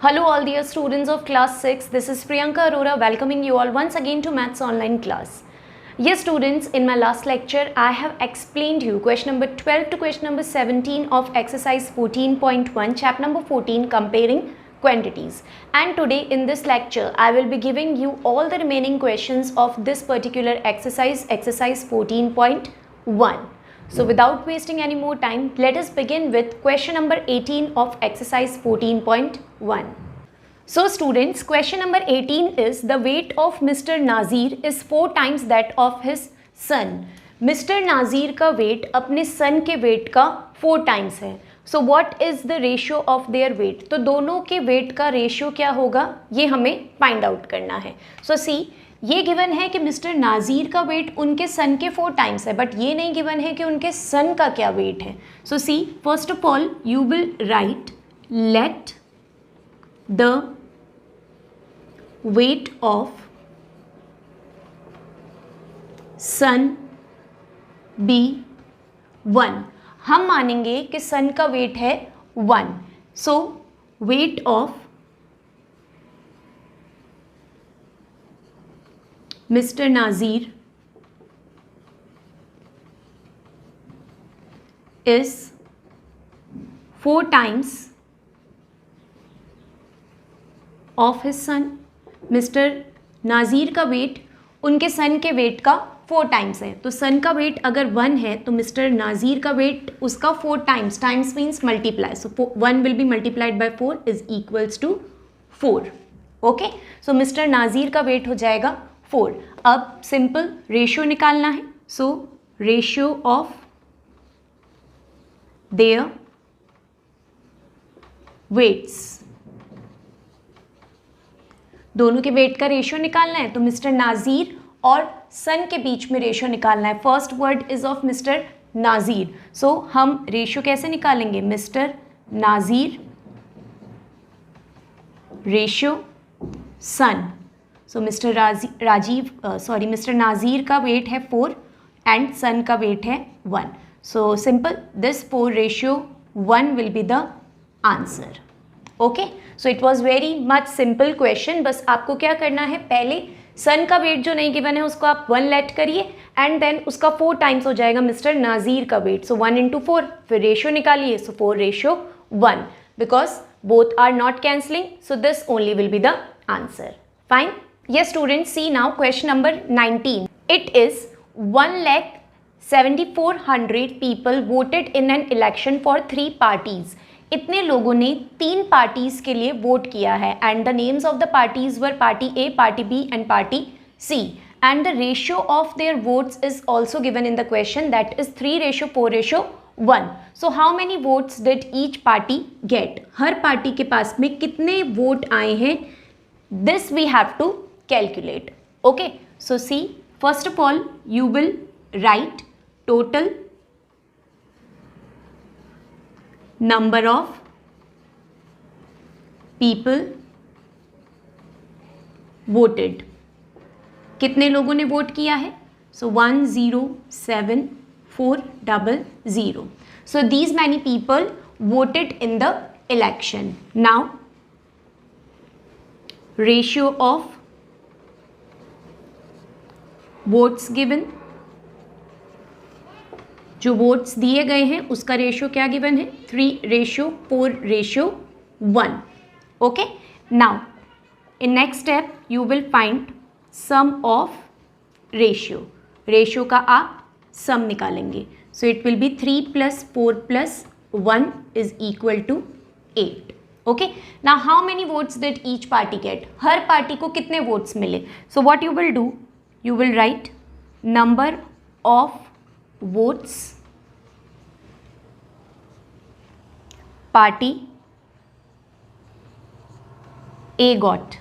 Hello all dear students of class 6, this is Priyanka Arora welcoming you all once again to Maths Online class. Yes students, in my last lecture I have explained you question number 12 to question number 17 of exercise 14.1 chapter number 14 comparing quantities, and today in this lecture I will be giving you all the remaining questions of this particular exercise 14.1. So without wasting any more time, let us begin with question number 18 of exercise 14.1. So students, question number 18 is the weight of Mr. Nazir is 4 times that of his son. Mr. Nazir का weight अपने son के weight का 4 times है. So what is the ratio of their weight? तो दोनों के weight का ratio क्या होगा, ये हमें find out करना है. So see, ये गिवन है कि मिस्टर नाजीर का वेट उनके सन के 4 टाइम्स है, बट ये नहीं गिवन है कि उनके सन का क्या वेट है. So see, first of all you will write let the weight of son be 1. हम मानेंगे कि सन का वेट है 1. So weight of Mr. Nazir is 4 times of his son. Mr. Nazir का वेट उनके सन के वेट का 4 टाइम्स है. तो सन का वेट अगर 1 है तो मिस्टर नाजीर का वेट उसका 4 times. Times means multiply. So 1 will be multiplied by 4 is equals to 4. Okay, so mister Nazir का वेट हो जाएगा 4. अब सिंपल रेशियो निकालना है. So ratio of their weights, दोनों के वेट का रेशियो निकालना है. तो मिस्टर नाजीर और सन के बीच में रेशियो निकालना है. First word is of mister Nazir. So हम रेशियो कैसे निकालेंगे, mister Nazir ratio son. So mister mister Nazir का वेट है 4 एंड सन का वेट है 1. So simple this 4 ratio 1 will be the answer. Okay, so it was very much simple question. बस आपको क्या करना है, पहले सन का वेट जो नहीं गिवन है उसको आप 1 लेट करिए एंड देन उसका 4 टाइम्स हो जाएगा मिस्टर नाजीर का वेट. सो 1 into 4, फिर रेशियो निकालिए. So 4 ratio 1 because both are not cancelling. So this only will be the answer. Fine. Yes students, see now question number 19. It is 1,74,100 people voted in an election for 3 parties. इतने लोगों ने 3 parties के लिए vote किया है and the names of the parties were party A, party B and party C, and the ratio of their votes is also given in the question, that is 3:4:1. So how many votes did each party get? हर पार्टी के पास में कितने vote आए हैं, this we have to calculate. Okay, so see, first of all you will write total number of people voted. कितने लोगों ने वोट किया है? So 1,074,000. So these many people voted in the election. Now ratio of votes given, जो votes दिए गए हैं उसका रेशियो क्या गिवन है, 3:4:1. Okay, now in next step you will find sum of ratio. Ratio का आप सम निकालेंगे. So it will be 3 + 4 + 1 is equal to 8. Okay, now how many votes did each party get? हर पार्टी को कितने votes मिले? So what you will do, you will write number of votes party A got.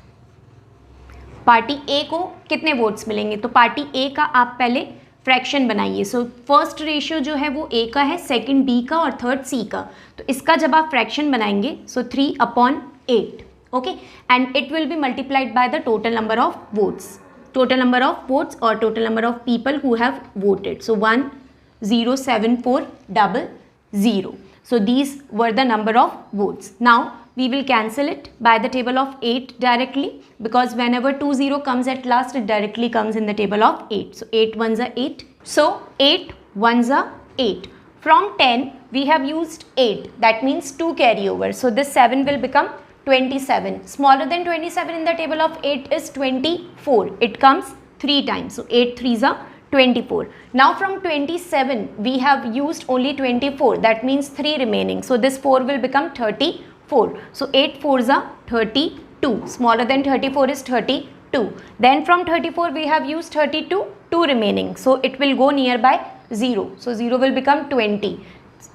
Party A को कितने votes मिलेंगे? तो party ए का आप पहले फ्रैक्शन बनाइए. सो फर्स्ट रेशियो जो है वो ए का है, सेकंड बी का और थर्ड सी का. तो इसका जब आप फ्रैक्शन बनाएंगे सो 3/8. Okay, and it will be multiplied by the total number of votes. total number of votes or total number of people who have voted. So 1,074,000. So these were the number of votes. Now we will cancel it by the table of 8 directly, because whenever 20 comes at last, it directly comes in the table of 8. So 8 ones are 8. So 8 ones are 8. From 10, we have used 8. That means 2 carry over. So this 7 will become 27. Smaller than 27 in the table of 8 is 24. It comes 3 times. So 8 threes are 24. Now from 27, we have used only 24. That means 3 remaining. So this 4 will become 34. So 8 fours are 32. Smaller than 34 is 32. Then from 34, we have used 32, 2 remaining. So it will go nearby 0. So 0 will become 20.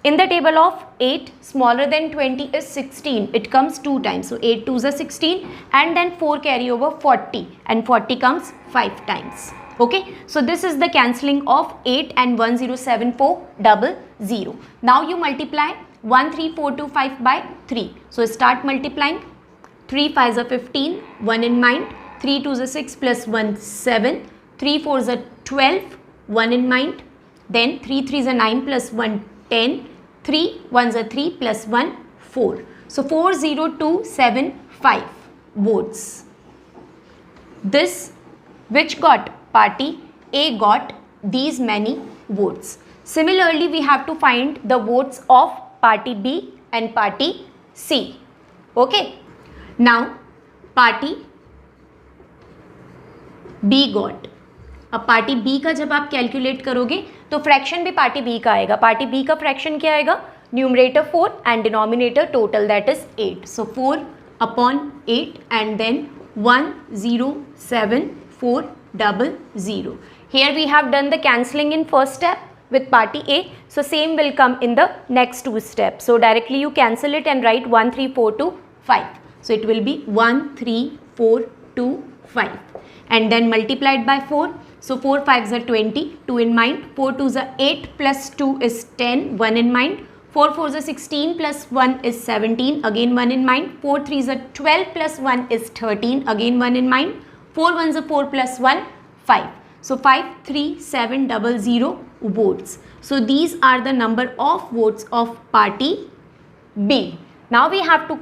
In the table of 8, smaller than 20 is 16. It comes 2 times. So 8 twos are 16, and then 4 carry over 40, and 40 comes 5 times. Okay, so this is the cancelling of 8 and 107400. Now you multiply 13425 by 3. So start multiplying. 3 5s are 15, 1 in mind. 3 2s are 6 plus 1 7. 3 4s are 12, 1 in mind. Then 3 3s are 9 plus 1 10. 3 1s are 3 plus 1 4. So 40275 votes. This, which got party A got these many votes. Similarly, we have to find the votes of party B and party C. Okay. Now, party B got. अब party B का जब आप calculate करोगे तो fraction भी party B का आएगा. Party B का फ्रैक्शन क्या आएगा? Numerator 4 and denominator total that is 8. So 4 upon 8 and then 107400. Here we have done the cancelling in first step with party A. So same will come in the next 2 steps. So directly you cancel it and write 13425. So it will be 13425 and then multiplied by 4. So 4 5s are 20, 2 in mind. 4 2s are 8 plus 2 is 10, 1 in mind. 4 4s are 16 plus 1 is 17, again 1 in mind. 4 3s are 12 plus 1 is 13, again 1 in mind. 4 1s are 4 plus 1, 5. So 53700 votes. So these are the number of votes of party B. Now we have to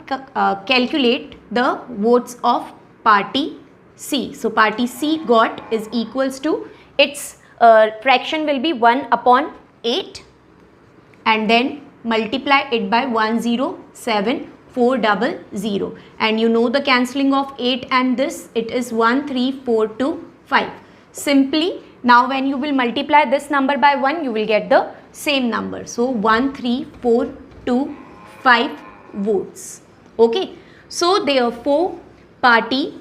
calculate the votes of party C. So party C got is equals to, its fraction will be 1 upon 8 and then multiply it by 107400, and you know the cancelling of 8 and this, it is 13425. Simply now when you will multiply this number by 1, you will get the same number. So 13425 votes. Okay, so therefore party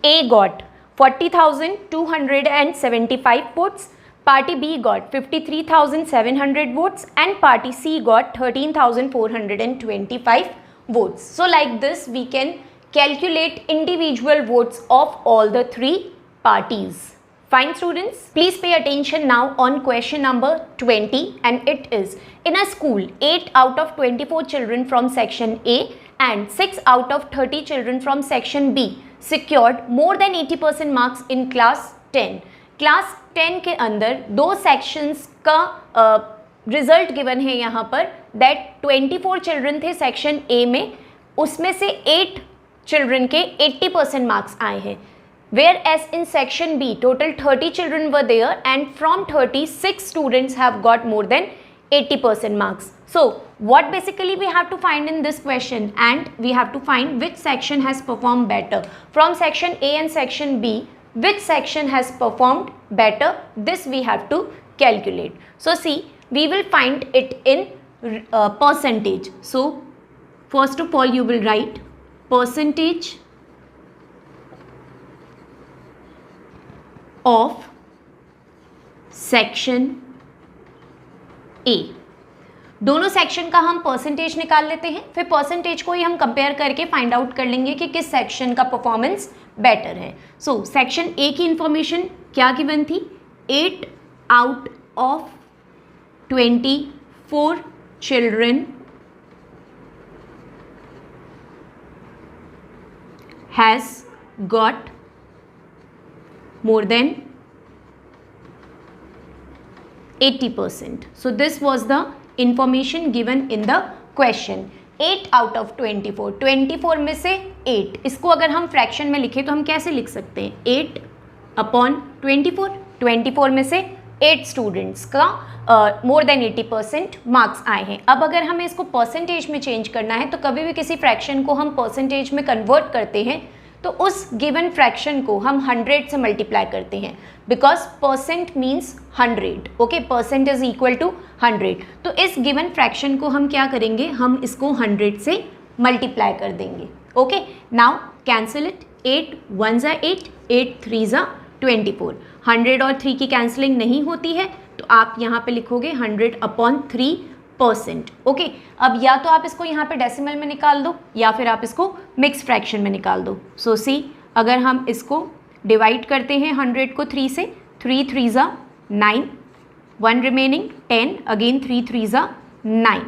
A got 40,275 votes, party B got 53,700 votes and party C got 13,425 votes. So like this we can calculate individual votes of all the 3 parties. Fine students, please pay attention now on question number 20, and it is, in a school 8 out of 24 children from section A and 6 out of 30 children from section B secured more than 80% marks in class 10. Class 10 के अंदर 2 sections का result given है यहाँ पर, that 24 children थे section A में, उसमें से 8 चिल्ड्रन के 80% मार्क्स आए हैं. Where as in section B total 30 children were there and from 36 students have got more than 80% marks. So what basically we have to find in this question, and we have to find which section has performed better. From section A and section B, which section has performed better, this we have to calculate. So see, we will find it in percentage. So first of all you will write percentage of section A. दोनों section का हम percentage निकाल लेते हैं, फिर percentage को ही हम compare करके फाइंड आउट कर लेंगे कि किस सेक्शन का परफॉर्मेंस बेटर है. सो सेक्शन ए की इंफॉर्मेशन क्या गिवन थी? 8 out of 24 children has got more than 80%. So this was the information given in the question. 8 out of 24, 24 में से 8, इसको अगर हम फ्रैक्शन में लिखें तो हम कैसे लिख सकते हैं, 8 अपॉन 24, 24 में से 8 स्टूडेंट्स का मोर देन 80% मार्क्स आए हैं। अब अगर हमें इसको परसेंटेज में चेंज करना है तो कभी भी किसी फ्रैक्शन को हम परसेंटेज में कन्वर्ट करते हैं तो उस गिवन फ्रैक्शन को हम 100 से मल्टीप्लाई करते हैं, because percent means 100, okay, percent is equal to 100। तो इस गिवन फ्रैक्शन को हम क्या करेंगे, हम इसको 100 से मल्टीप्लाई कर देंगे, ओके। नाउ कैंसिल इट, 8 1 ज़ा 8, 8 3 ज़ा 24, 100 और 3 की कैंसिलिंग नहीं होती है तो आप यहाँ पे लिखोगे 100 अपॉन 3%, ओके। अब या तो आप इसको यहाँ पे डेसिमल में निकाल दो या फिर आप इसको मिक्स फ्रैक्शन में निकाल दो। सो सी, अगर हम इसको डिवाइड करते हैं 100 को 3 से, 3 3 ज़ा 9, 1 रिमेनिंग 10, अगेन 3 3 ज़ा 9,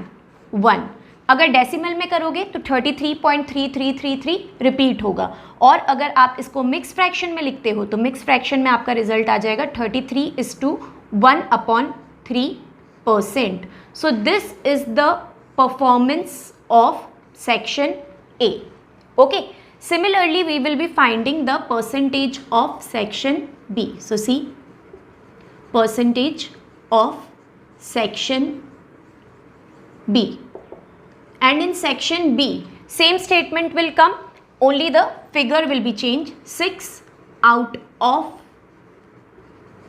1। अगर डेसिमल में करोगे तो 33.3333 रिपीट होगा, और अगर आप इसको मिक्स फ्रैक्शन में लिखते हो तो मिक्स फ्रैक्शन में आपका रिजल्ट आ जाएगा 33:1/3%. So this is the performance of section A. Okay. Similarly, we will be finding the percentage of section B. So see, percentage of section B. And in section B, same statement will come, only the figure will be changed. 6 out of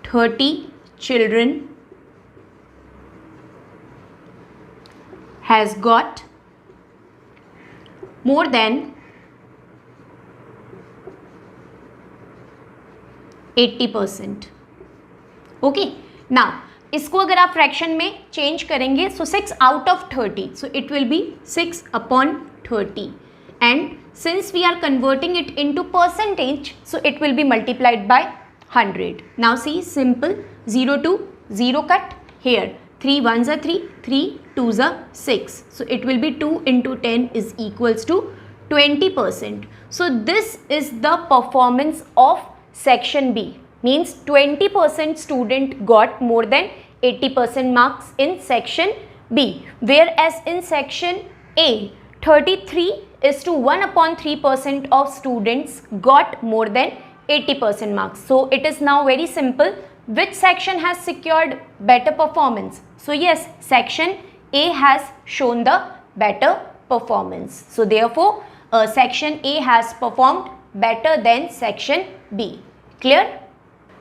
30 children has got more than 80%. Okay. Now, इसको अगर आप fraction में change करेंगे so 6 out of 30, so it will be 6 upon 30, and since we are converting it into percentage so it will be multiplied by 100. Now see, simple, 0 to 0 cut here, 3 1 ज़ा 3, 3 2 ज़ा 6, so it will be 2 into 10 is equals to 20%. So this is the performance of section B. Means 20% student got more than 80% marks in section B, whereas in section A 33:1/3% of students got more than 80% marks. So it is now very simple, which section has secured better performance? So yes, section A has shown the better performance. So therefore section A has performed better than section B. Clear?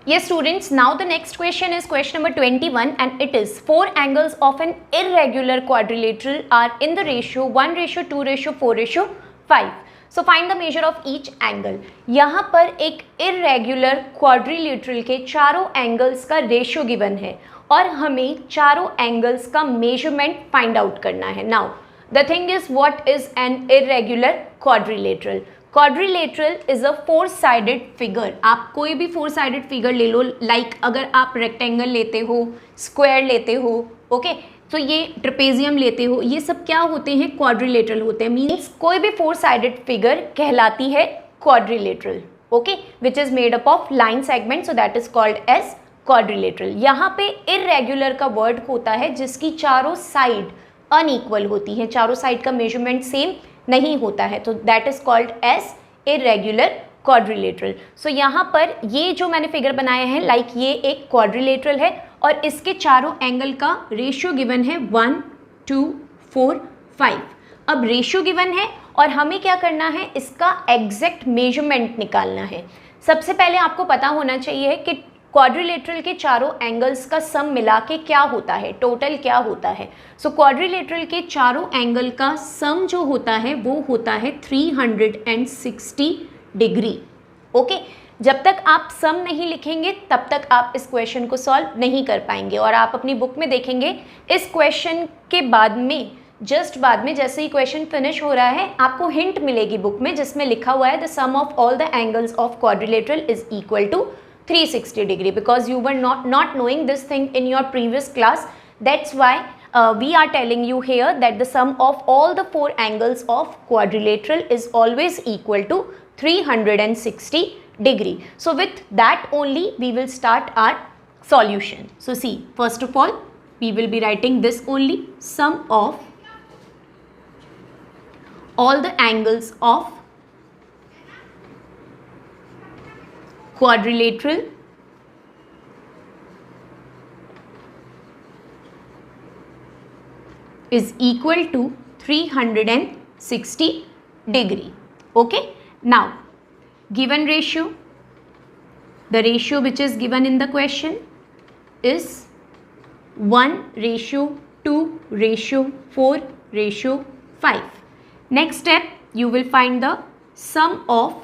Yes students, now the next question is question number 21, and it is 4 angles of an irregular quadrilateral are in the ratio 1:2:4:5. So find the measure of each angle. यहाँ पर एक irregular quadrilateral के चारों angles का ratio given है और हमें चारों angles का measurement find out करना है. Now the thing is, what is an irregular quadrilateral? Quadrilateral is a four sided figure. आप कोई भी 4-साइडेड फिगर ले लो, लाइक अगर आप रेक्टेंगल लेते हो, स्क्वायर लेते हो, ओके, तो ये ट्रेपेजियम लेते हो, ये सब क्या होते हैं, क्वाड्रिलेटरल होते हैं. मीन्स कोई भी 4-साइडेड फिगर कहलाती है quadrilateral, okay, which is made up of line segment, so that is called as quadrilateral. यहाँ पे इररेगुलर का वर्ड होता है जिसकी चारों साइड अनइक्वल होती हैं, चारों साइड का मेजरमेंट सेम नहीं होता है, तो that is called as irregular quadrilateral. So यहाँ पर ये जो मैंने फिगर बनाया है, लाइक ये एक क्वाड्रिलेटरल है और इसके चारों एंगल का रेशियो गिवन है 1 2 4 5. अब रेशियो गिवन है और हमें क्या करना है, इसका एग्जैक्ट मेजरमेंट निकालना है. सबसे पहले आपको पता होना चाहिए कि क्वाड्रिलेटरल के चारों एंगल्स का सम मिला के क्या होता है, टोटल क्या होता है. सो क्वाड्रिलेटरल के चारों एंगल का सम जो होता है वो होता है 360 डिग्री. ओके, जब तक आप सम नहीं लिखेंगे तब तक आप इस क्वेश्चन को सॉल्व नहीं कर पाएंगे. और आप अपनी बुक में देखेंगे इस क्वेश्चन के बाद में, जस्ट बाद में, जैसे ही क्वेश्चन फिनिश हो रहा है आपको हिंट मिलेगी बुक में जिसमें लिखा हुआ है the sum of all the angles of quadrilateral is equal to 360 degree, because you were not knowing this thing in your previous class. That's why we are telling you here that the sum of all the 4 angles of quadrilateral is always equal to 360 degree. So with that only we will start our solution. So see, first of all we will be writing this only, sum of all the angles of quadrilateral is equal to 360 degree. Okay, now given ratio, the ratio which is given in the question is 1:2:4:5. Next step, you will find the sum of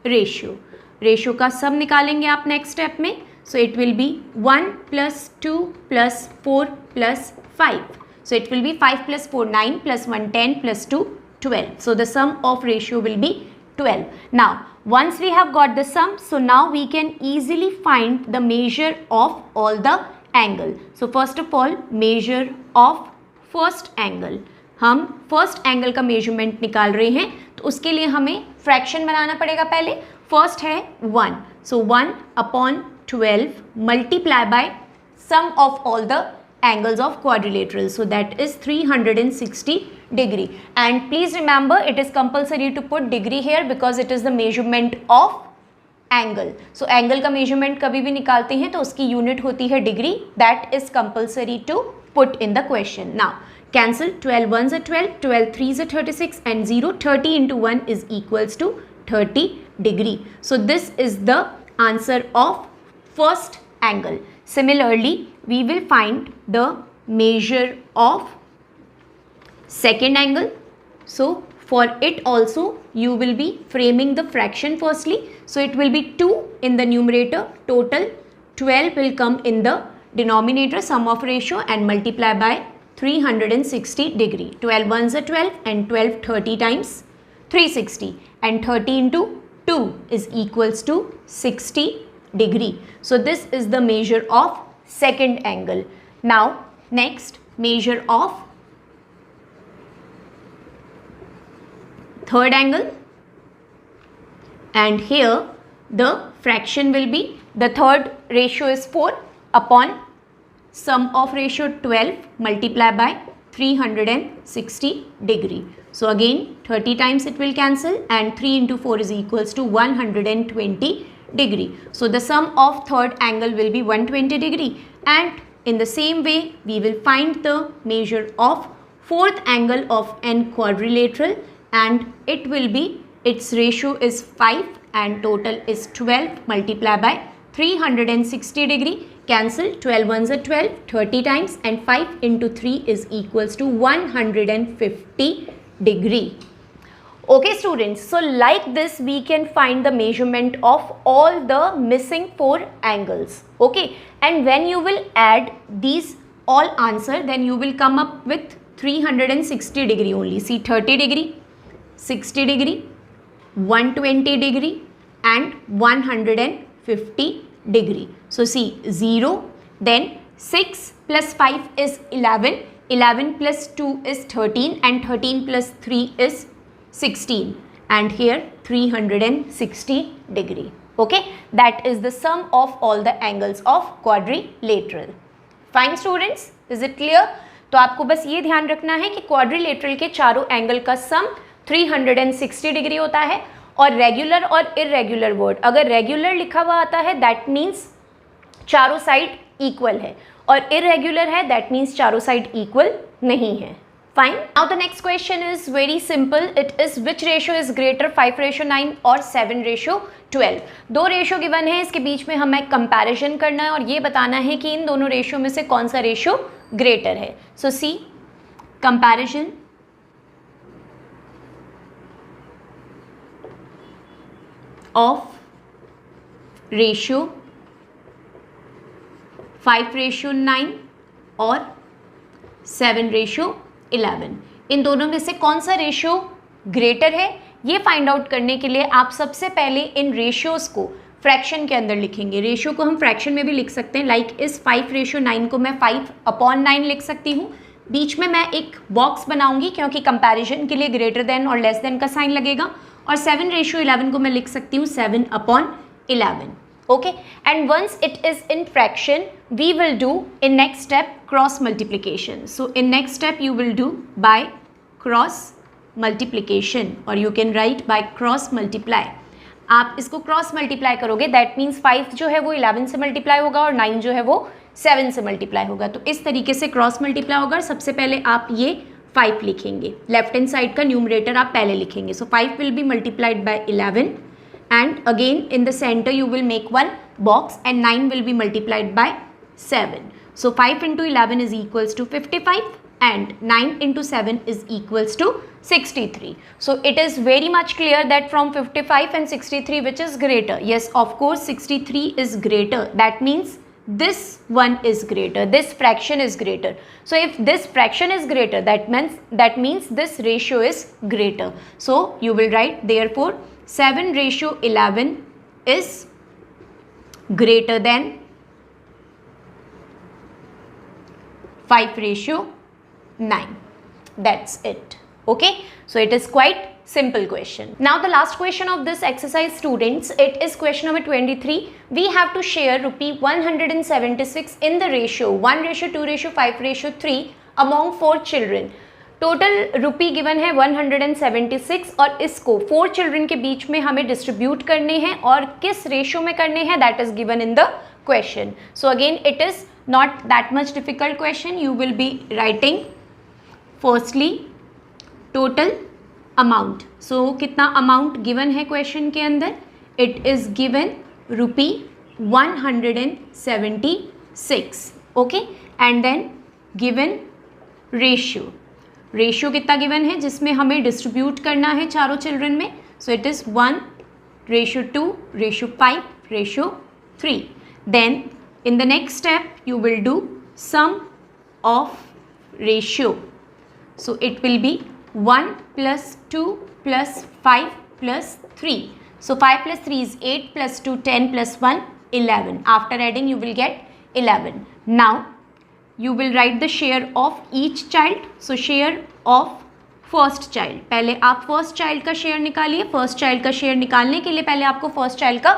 ratio. Ratio का सम निकालेंगे आप next step में. So it will B 1 + 2 + 4 + 5. So it will be 5 + 4 9 + 1 10 + 2 12. So the sum of ratio will be 12. Now once we have got the sum, so now we can easily find the measure of all the angle. So first of all, measure of first angle. हम first angle का measurement निकाल रहे हैं, तो उसके लिए हमें fraction बनाना पड़ेगा. पहले फर्स्ट है 1, so 1/12 multiply by sum of all the angles of quadrilateral, so that is 360 degree. And please remember, it is compulsory to put degree here because it is the measurement of angle. So angle का measurement कभी भी निकालते हैं तो उसकी unit होती है degree. That is compulsory to put in the question. Now cancel, 12 1s are 12, 12 3s are 36 and 0. 30 into 1 is equals to 30 degree. So this is the answer of first angle. Similarly, we will find the measure of second angle. So for it also you will be framing the fraction firstly. So it will be 2 in the numerator, total 12 will come in the denominator, sum of ratio, and multiply by 360 degree. 12 1s are 12 and 12 30 times 360 and 30 into 2 is equals to 60 degree. So this is the measure of second angle. Now next, measure of third angle, and here the fraction will be, the third ratio is 4 upon sum of ratio 12 multiply by 360 degree. So again 30 times it will cancel and 3 into 4 is equals to 120 degree. So the sum of third angle will be 120 degree, and in the same way we will find the measure of fourth angle of n quadrilateral, and it will be, its ratio is 5 and total is 12 multiply by 360 degree. Cancel, 12 1s are 12, 30 times and 5 into 3 is equals to 150 degree. Okay students, so like this we can find the measurement of all the missing 4 angles. Okay, and when you will add these all answer, then you will come up with 360 degree only. See, 30 degree, 60 degree, 120 degree and 150 degree. So see, 0, then 6 plus 5 is 11, 11 plus 2 is 13 and 13 plus 3 is 16, and here 360 degree. Okay, that is the sum of all the angles of quadrilateral. Fine students, is it clear? तो आपको बस ये ध्यान रखना है कि quadrilateral के चारों एंगल का सम 360 डिग्री होता है, और रेगुलर और इरेगुलर वर्ड, अगर रेगुलर लिखा हुआ आता है दैट मीन्स चारों साइड इक्वल है, और इरेगुलर है दैट मीन्स चारों साइड इक्वल नहीं है. Fine. Now the next question is very simple. It is which ratio is greater, 5:9 और 7:12. दो रेशियो गिवन है, इसके बीच में हमें कंपैरिजन करना है और ये बताना है कि इन दोनों रेशियो में से कौन सा रेशियो ग्रेटर है. So C, comparison of ratio 5:9 और 7:11. इन दोनों में से कौन सा रेशियो ग्रेटर है, ये फाइंड आउट करने के लिए आप सबसे पहले इन रेशियोज को फ्रैक्शन के अंदर लिखेंगे. रेशियो को हम फ्रैक्शन में भी लिख सकते हैं, लाइक इस 5:9 को मैं 5/9 लिख सकती हूँ. बीच में मैं एक बॉक्स बनाऊंगी क्योंकि कंपैरिजन के लिए ग्रेटर देन और लेस देन का साइन लगेगा, और 7:11 को मैं लिख सकती हूँ 7/11. Okay, and once it is in fraction, we will do in next step cross multiplication. So in next step you will do by cross multiplication और you can write by cross multiply. आप इसको cross multiply करोगे, that means 5 जो है वो 11 से multiply होगा और 9 जो है वो 7 से मल्टीप्लाई होगा। तो इस तरीके से क्रॉस मल्टीप्लाई होगा। सबसे पहले आप ये 5 लिखेंगे, लेफ्ट हैंड साइड का न्यूमरेटर आप पहले लिखेंगे। सो 5 will be multiplied bye 11 and again in the center you will make one box and 9 will be multiplied by 7. So 5 into 11 is equals to 55 and 9 into 7 is equals to 63. So it is very much clear that from 55 and 63 which is greater? Yes, of course 63 is greater. That means this one is greater, this fraction is greater. So if this fraction is greater, that means this ratio is greater. So you will write therefore 7:11 is greater than 5:9. That's it. Okay, so it is quite simple question. Now the last question of this exercise, students, it is question number 23. We have to share rupee 176 in the ratio 1:2:5:3 among 4 children. Total rupee given है 176 और इसको 4 children के बीच में हमें distribute करने हैं और किस रेशियो में करने हैं, that is given in the question. So again it is not that much difficult question. You will be writing firstly total amount. So कितना अमाउंट गिवन है क्वेश्चन के अंदर? It is given rupee 176. Okay, and then given ratio. Ratio कितना given है जिसमें हमें distribute करना है चारों चिल्ड्रन में? So it is 1:2:5:3. Then in the next step you will do some of ratio. So it will B 1 + 2 + 5 + 3. So 5 + 3 is 8 + 2 10 + 1 11. After adding you will get 11. Now you will write the share of each child. So share of first child. पहले आप first child का share निकालिए. first child का share निकालने के लिए पहले आपको first child का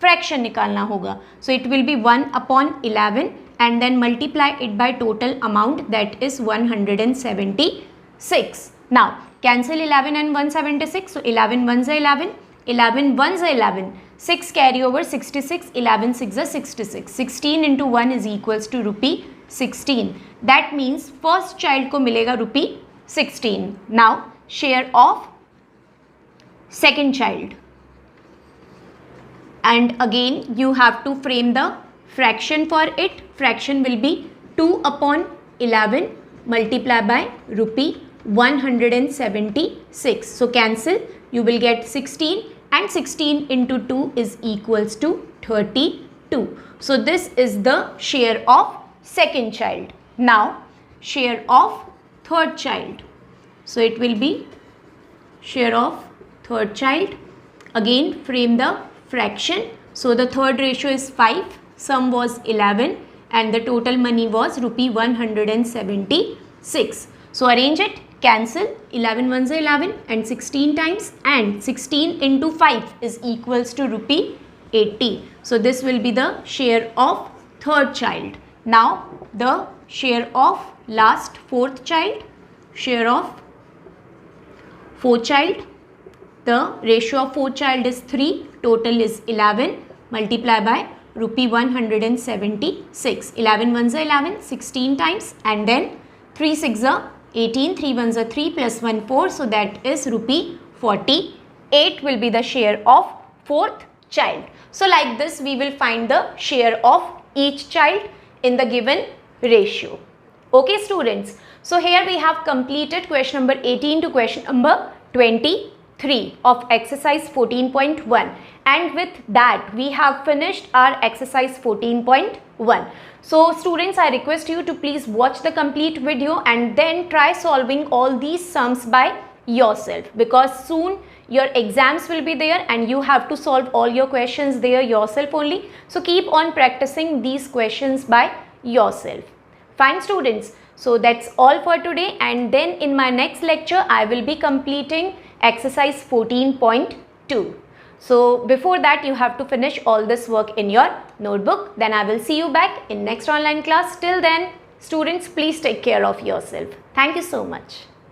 fraction निकालना होगा. So it will be 1/11 and then multiply it by total amount, that is 176. Now cancel 11 and 176. So 11 1s are 11. 11 1s are 11. 6 carry over 66. 11 6s are 66. 16 into 1 is equals to rupee 16. That means first child को मिलेगा rupee 16. Now share of second child, and again you have to frame the fraction for it. Fraction will be 2/11 multiplied by rupee 176. So cancel, you will get 16 and 16 into 2 is equals to 32. So this is the share of second child. Now share of third child. So it will be share of third child. Again frame the fraction. So the third ratio is 5, sum was 11 and the total money was rupee 176. So arrange it, cancel. 11 1s are 11 and 16 times, and 16 into 5 is equals to rupee 80. So this will be the share of third child. Now the share of last fourth child, share of fourth child. The ratio of fourth child is 3, total is 11, multiply by rupee 176. 11 1s are 11, 16 times, and then 3 6s are 18, 3 1s are 3 + 1 4, so that is rupee 48 will be the share of fourth child. So like this we will find the share of each child in the given ratio. Okay students, so here we have completed question number 18 to question number 23 of exercise 14.1, and with that we have finished our exercise 14.1. So students, I request you to please watch the complete video and then try solving all these sums by yourself, because soon your exams will be there and you have to solve all your questions there yourself only. So keep on practicing these questions by yourself. Fine students, so that's all for today, and then in my next lecture I will be completing exercise 14.2. So before that you have to finish all this work in your notebook. Then I will see you back in next online class. Till then students, please take care of yourself. Thank you so much.